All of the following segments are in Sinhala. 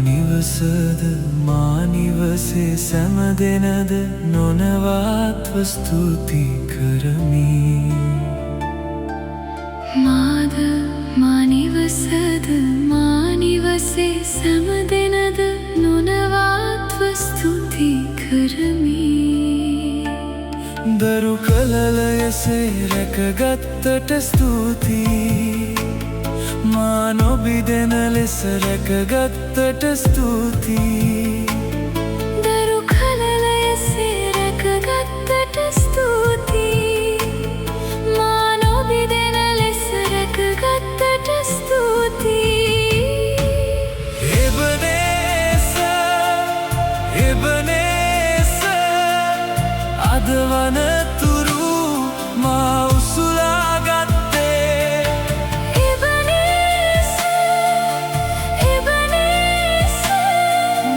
නිවසද මා නිවසේ සැම දෙනද නොනවත්ව ස්තුති කරමි. මාද මා නිවසද මා නිවසේ සැම දෙනද නොනවත්ව ස්තුති කරමි. දරු කලලයසේ රැකගත්තට ස්තුතියි. මා නොබිදෙන ලෙස රැකගත්තට ස්තුතියි. දරු කලලයසේ රැකගත්තට ස්තුතියි. මා නොබිදෙන ලෙස රැකගත්තට ස්තුතියි. එබනේසර් අද වනතුරු මා උසුලා ගත්තේ.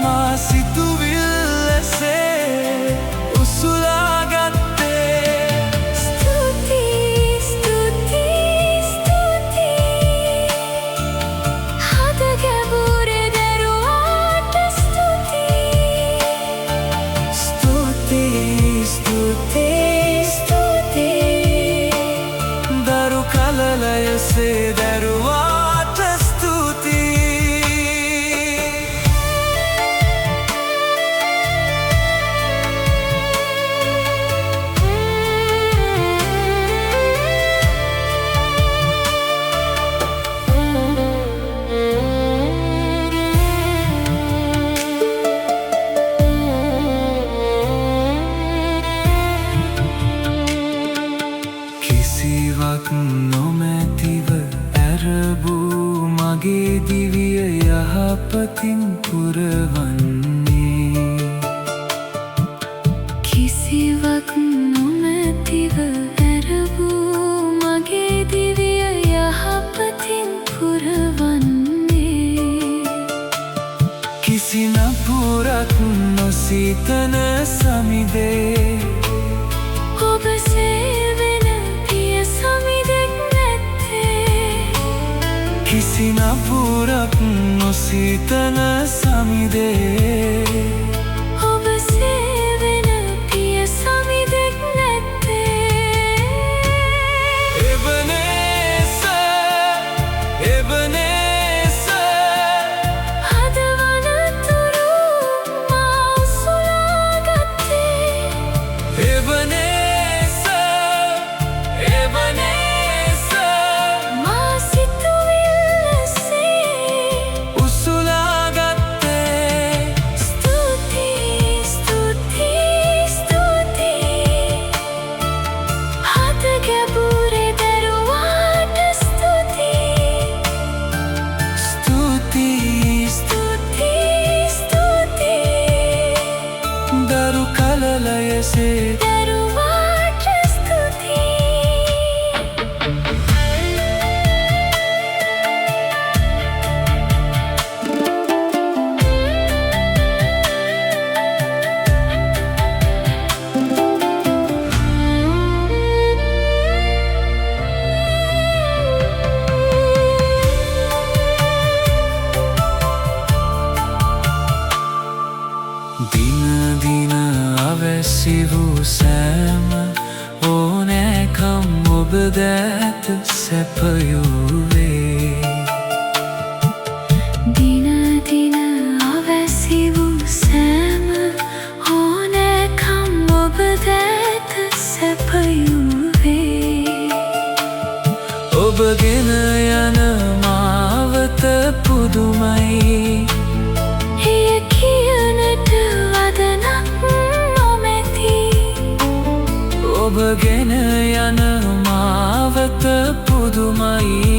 මා සිතුවිල්ලසේ උසුලා ගත්තේ. ස්තුතියි ස්තුතියි ස්තුතියි. හද ගැඹුරේ දරුවාට ස්තුතියි. ස්තුතියි ස්තුතියි ස්තුතියි. දරු කලලයසේ දරුවාට ස්තුතියි. කිසිවක් නොමැතිව ඇරබූ මගේ දිවිය යහපතින් පුරවන්නේ. කිසිවක් නොමැතිව ඇරවූ මගේ දිවිය යහපතින් පුරවන්නේ. කිසි නපුරක් නොසිතන සමිදේ. ඔබ සේවෙන පිය සමිදෙක් නැත්තේ. කිසි නපුරක් නොසිතන සමිදේ. ඔබ සේවෙන පිය සමිදෙක් නැත්තේ. එබනේසර් හද වනතුරු මා උසුලා ගත්තේ. එබනේසර් මා සිතුවිල්ලසේ උසුලා ගත්තේ. ස්තුතියි ස්තුතියි ස්තුතියි. හද ගැඹුරේ දරුවාට ස්තුතියි. ස්තුතියි ස්තුතියි ස්තුතියි. දරු කලලයසේ දරුවාට ස්තුතියි. දින දින අවැසි වූ සෑම ඕනෑකම් ඔබ දැත සැපයුවේ. දින දින අවැසි වූ සෑම ඕනෑකම් ඔබ දැත සැපයුවේ. ඔබ ගෙන යන මාවත පුදුමයි. එය කියනට වදනක් නොමැති. ඔබ ගෙන යන මාවත පුදුමයි